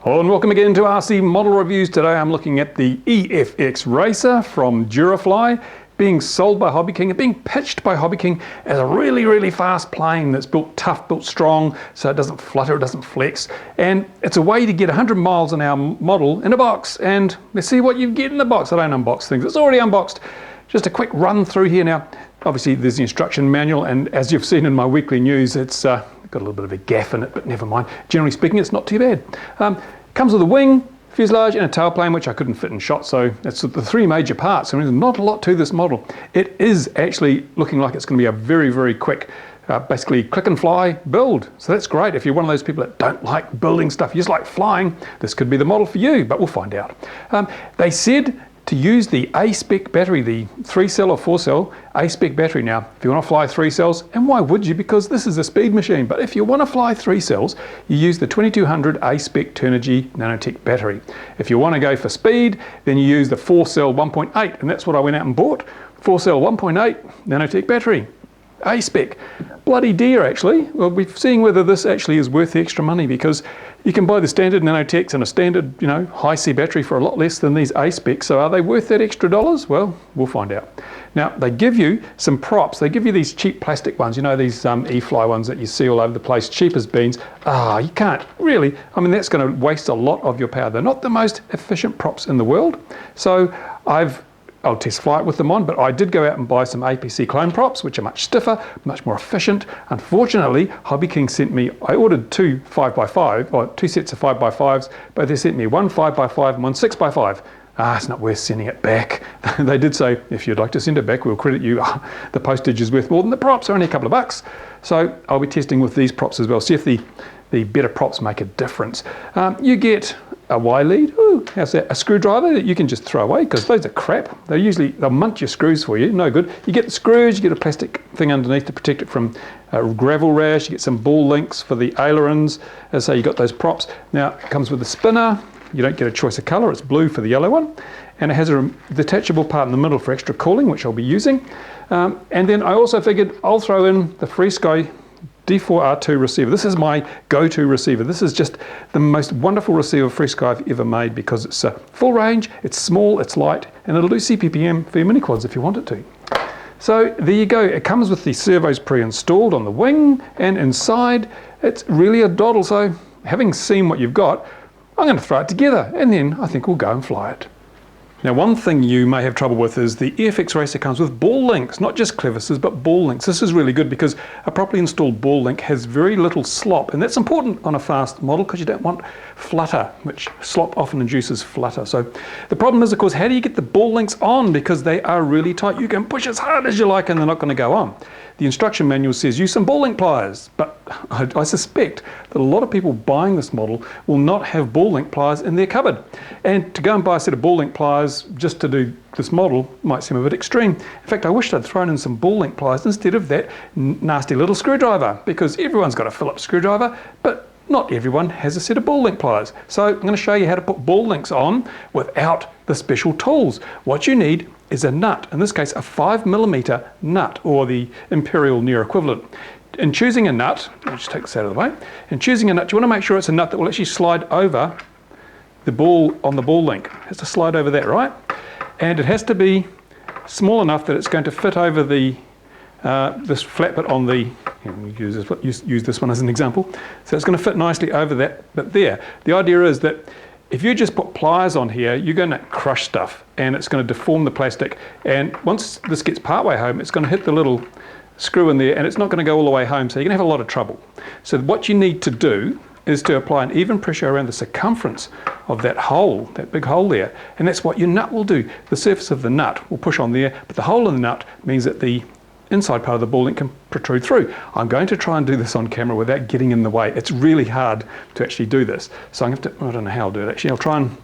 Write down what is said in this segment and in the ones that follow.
Hello and welcome again to RC Model Reviews. Today I'm looking at the EFX Racer from Durafly, being sold by HobbyKing and being pitched by HobbyKing as a really fast plane that's built tough, built strong, so it doesn't flutter, it doesn't flex. And it's a way to get 100 miles an hour model in a box. And let's see what you get in the box. I don't unbox things, it's already unboxed. Just a quick run through here now. Obviously there's the instruction manual, and as you've seen in my weekly news, it's got a little bit of a gaff in it, but never mind. Generally speaking, it's not too bad. Comes with a wing, fuselage and a tailplane, which I couldn't fit in shot, so that's the three major parts. I mean, there's not a lot to this model. It is actually looking like it's going to be a very quick, basically click and fly build. So that's great. If you're one of those people that don't like building stuff, you just like flying, this could be the model for you, but we'll find out. They said to use the A-spec battery, the 3-cell or 4-cell A-spec battery. Now, if you want to fly 3 cells, and why would you? Because this is a speed machine. But if you want to fly 3 cells, you use the 2200 A-spec Turnigy Nanotech battery. If you want to go for speed, then you use the 4-cell 1.8, and that's what I went out and bought. 4-cell 1.8 Nanotech battery. A-spec. Bloody dear, actually. Well, we're seeing whether this actually is worth the extra money, because you can buy the standard Nanotechs and a standard, high C battery for a lot less than these A-specs. So are they worth that extra dollars? Well, we'll find out. Now, they give you some props. They give you these cheap plastic ones, these E-fly ones that you see all over the place, cheap as beans. You can't really, that's going to waste a lot of your power. They're not the most efficient props in the world. So I'll test flight with them on, but I did go out and buy some APC clone props, which are much stiffer, much more efficient. Unfortunately, HobbyKing sent me, I ordered two 5x5, or 2 sets of 5x5s, but they sent me one 5x5 and one 6x5. It's not worth sending it back. They did say, if you'd like to send it back, we'll credit you. The postage is worth more than the props, are only a couple of bucks. So I'll be testing with these props as well, see if the better props make a difference. You get a Y lead, how's that? A screwdriver that you can just throw away, because those are crap. They'll munch your screws for you, no good. You get the screws, you get a plastic thing underneath to protect it from gravel rash, you get some ball links for the ailerons, as I say, you got those props. Now, it comes with a spinner, you don't get a choice of colour, it's blue for the yellow one, and it has a detachable part in the middle for extra cooling, which I'll be using. And then I also figured I'll throw in the FrSky D4R2 receiver. This is my go-to receiver. This is just the most wonderful receiver FrSky I've ever made, because it's full range, it's small, it's light, and it'll do CPPM for your mini quads if you want it to. So there you go. It comes with the servos pre-installed on the wing, and inside it's really a doddle. So having seen what you've got, I'm going to throw it together, and then I think we'll go and fly it. Now, one thing you may have trouble with is the EFX Racer comes with ball links, not just clevises, but ball links. This is really good because a properly installed ball link has very little slop, and that's important on a fast model because you don't want flutter, which slop often induces flutter. So the problem is, of course, how do you get the ball links on? Because they are really tight. You can push as hard as you like and they're not going to go on. The instruction manual says use some ball link pliers, but I suspect that a lot of people buying this model will not have ball link pliers in their cupboard. And to go and buy a set of ball link pliers just to do this model might seem a bit extreme. In fact, I wished I'd thrown in some ball link pliers instead of that nasty little screwdriver, because everyone's got a Phillips screwdriver, but not everyone has a set of ball link pliers. So I'm going to show you how to put ball links on without the special tools. What you need is a nut, in this case a 5mm nut, or the imperial near equivalent. In choosing a nut, I'll just take this out of the way, in choosing a nut you want to make sure it's a nut that will actually slide over the ball on the ball link. It has to slide over that, right? And it has to be small enough that it's going to fit over the this flat bit on the, use this one as an example. So it's going to fit nicely over that bit there. The idea is that if you just put pliers on here, you're going to crush stuff and it's going to deform the plastic. And once this gets partway home, it's going to hit the little screw in there and it's not going to go all the way home. So you're going to have a lot of trouble. So what you need to do is to apply an even pressure around the circumference of that hole, that big hole there. And that's what your nut will do. The surface of the nut will push on there, but the hole in the nut means that the inside part of the ball link can protrude through. I'm going to try and do this on camera without getting in the way. It's really hard to actually do this. So I'm going to have to, I don't know how I'll do it actually. I'll try and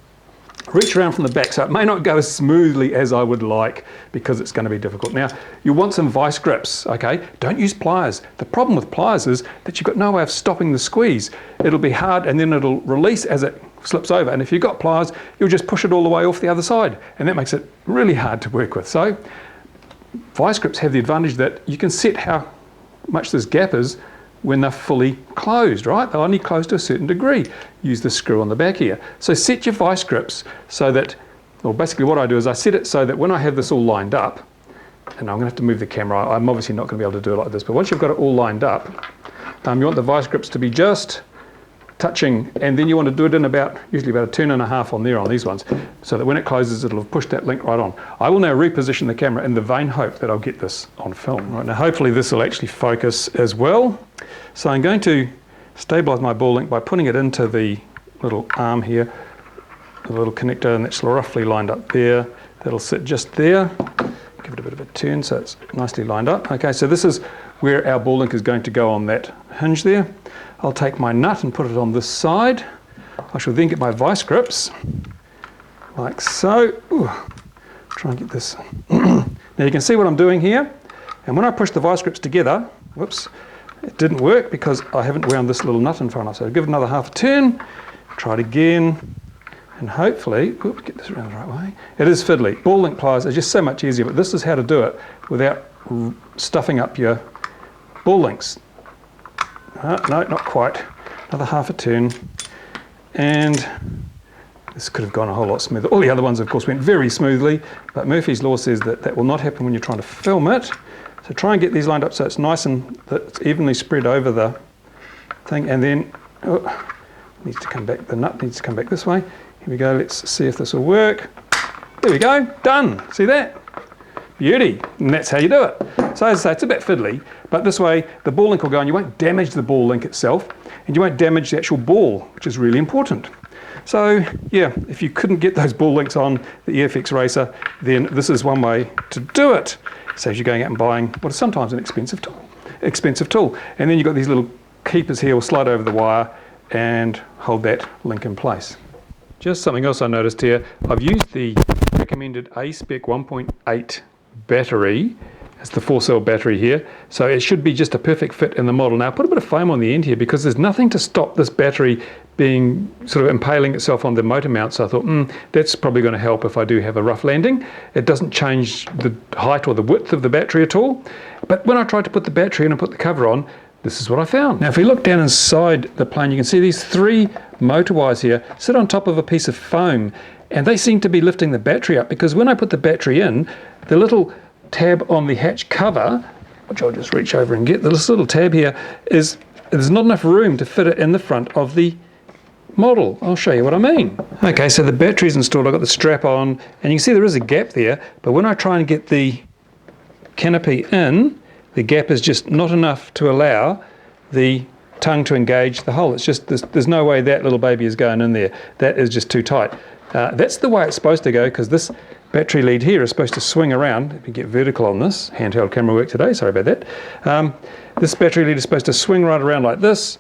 reach around from the back, so it may not go as smoothly as I would like because it's going to be difficult. Now, you want some vice grips, okay? Don't use pliers. The problem with pliers is that you've got no way of stopping the squeeze. It'll be hard and then it'll release as it slips over. And if you've got pliers, you'll just push it all the way off the other side. And that makes it really hard to work with. So vice grips have the advantage that you can set how much this gap is when they're fully closed, right? They'll only close to a certain degree. Use the screw on the back here. So set your vice grips so that, well, basically what I do is I set it so that when I have this all lined up, and I'm going to have to move the camera, I'm obviously not going to be able to do it like this, but once you've got it all lined up, you want the vice grips to be just touching, and then you want to do it in usually about a turn and a half on there on these ones, so that when it closes it'll have pushed that link right on. I will now reposition the camera in the vain hope that I'll get this on film. Right, now hopefully this will actually focus as well. So I'm going to stabilize my ball link by putting it into the little arm here, the little connector, and that's roughly lined up there. That'll sit just there. Give it a bit of a turn so it's nicely lined up. Okay, so this is where our ball link is going to go on that hinge there. I'll take my nut and put it on this side. I shall then get my vice grips, like so. Ooh, try and get this. Now you can see what I'm doing here. And when I push the vice grips together, whoops, it didn't work because I haven't wound this little nut in far enough. So I'll give it another half a turn, try it again, and hopefully, oops, get this around the right way. It is fiddly. Ball link pliers are just so much easier, but this is how to do it without stuffing up your ball links. No, not quite. Another half a turn. And this could have gone a whole lot smoother. All the other ones, of course, went very smoothly, but Murphy's Law says that that will not happen when you're trying to film it. So try and get these lined up so it's nice and that it's evenly spread over the thing. And then, needs to come back, the nut needs to come back this way. Here we go, let's see if this will work. There we go, done. See that? Beauty, and that's how you do it. So as I say, it's a bit fiddly, but this way the ball link will go and you won't damage the ball link itself, and you won't damage the actual ball, which is really important. So yeah, if you couldn't get those ball links on the EFX Racer, then this is one way to do it. Saves you going out and buying what is sometimes an expensive tool. And then you've got these little keepers here, will slide over the wire and hold that link in place. Just something else I noticed here, I've used the recommended A-spec 1.8 battery as the 4-cell battery here, so it should be just a perfect fit in the model. Now I put a bit of foam on the end here because there's nothing to stop this battery being sort of impaling itself on the motor mount, so I thought that's probably going to help if I do have a rough landing. It doesn't change the height or the width of the battery at all, but when I tried to put the battery in and put the cover on, this is what I found. Now if we look down inside the plane, you can see these 3 motor wires here sit on top of a piece of foam, and they seem to be lifting the battery up, because when I put the battery in, the little tab on the hatch cover, which I'll just reach over and get, this little tab here, there's not enough room to fit it in the front of the model. I'll show you what I mean. Okay, so the battery's installed, I've got the strap on, and you can see there is a gap there, but when I try and get the canopy in, the gap is just not enough to allow the tongue to engage the hole. It's just, there's no way that little baby is going in there. That is just too tight. That's the way it's supposed to go, because this battery lead here is supposed to swing around. If you get vertical on this, handheld camera work today, sorry about that. This battery lead is supposed to swing right around like this,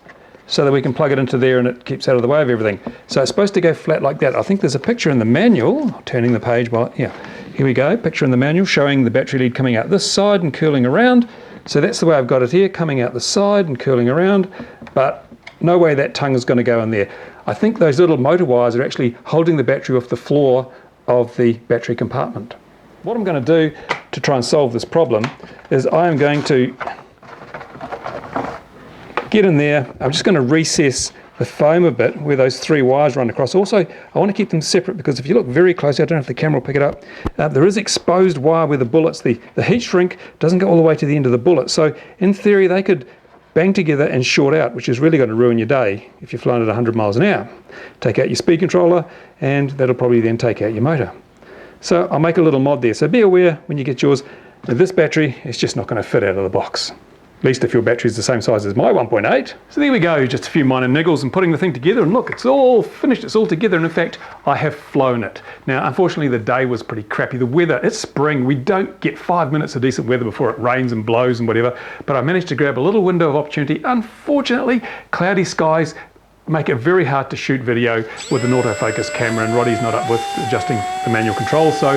so that we can plug it into there and it keeps out of the way of everything. So it's supposed to go flat like that. I think there's a picture in the manual, turning the page, yeah, here we go, picture in the manual showing the battery lead coming out this side and curling around. So that's the way I've got it here, coming out the side and curling around, but no way that tongue is going to go in there. I think those little motor wires are actually holding the battery off the floor of the battery compartment. What I'm going to do to try and solve this problem is I am going to get in there. I'm just going to recess the foam a bit where those 3 wires run across. Also, I want to keep them separate, because if you look very closely, I don't know if the camera will pick it up, there is exposed wire where the bullets, the heat shrink doesn't go all the way to the end of the bullet. So in theory, they could bang together and short out, which is really going to ruin your day if you're flying at 100 miles an hour. Take out your speed controller, and that'll probably then take out your motor. So I'll make a little mod there. So be aware when you get yours, that this battery is just not going to fit out of the box. At least if your battery is the same size as my 1.8. So there we go, just a few minor niggles and putting the thing together, and look, it's all finished, it's all together, and in fact, I have flown it. Now, unfortunately, the day was pretty crappy. The weather, it's spring, we don't get 5 minutes of decent weather before it rains and blows and whatever, but I managed to grab a little window of opportunity. Unfortunately, cloudy skies make it very hard to shoot video with an autofocus camera, and Roddy's not up with adjusting the manual controls, so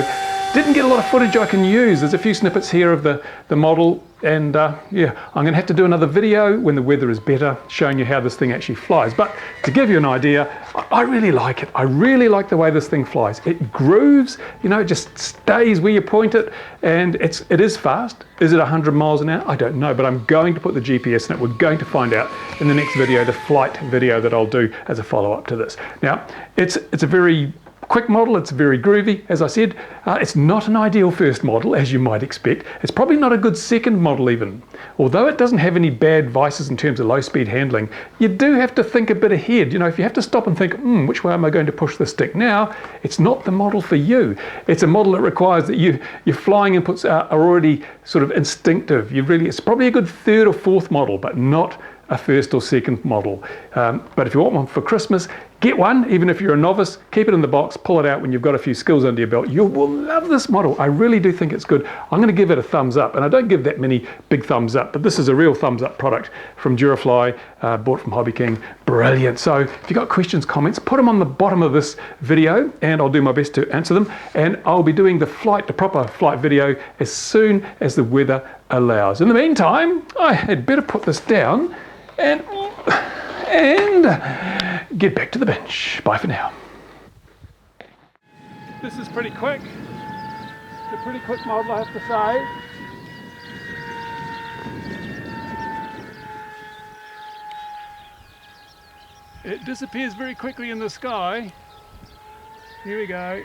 Didn't get a lot of footage I can use. There's a few snippets here of the model, and yeah, I'm going to have to do another video when the weather is better, showing you how this thing actually flies. But to give you an idea, I really like it. I really like the way this thing flies. It grooves, you know, it just stays where you point it, and it is fast. Is it 100 miles an hour? I don't know, but I'm going to put the GPS in it. We're going to find out in the next video, the flight video that I'll do as a follow-up to this. Now, it's a very quick model, it's very groovy, as I said. It's not an ideal first model, as you might expect. It's probably not a good second model even. Although it doesn't have any bad vices in terms of low-speed handling, you do have to think a bit ahead. You know, if you have to stop and think, which way am I going to push the stick now? It's not the model for you. It's a model that requires that your flying inputs are already sort of instinctive. It's probably a good third or fourth model, but not a first or second model. But if you want one for Christmas, get one. Even if you're a novice, keep it in the box, pull it out when you've got a few skills under your belt. You will love this model. I really do think it's good. I'm going to give it a thumbs up, and I don't give that many big thumbs up, but this is a real thumbs up product from Durafly, bought from HobbyKing. Brilliant. So if you've got questions, comments, put them on the bottom of this video, and I'll do my best to answer them. And I'll be doing the proper flight video as soon as the weather allows. In the meantime, I had better put this down and get back to the bench. Bye for now. This is pretty quick. It's a pretty quick model, I have to say. It disappears very quickly in the sky. Here we go.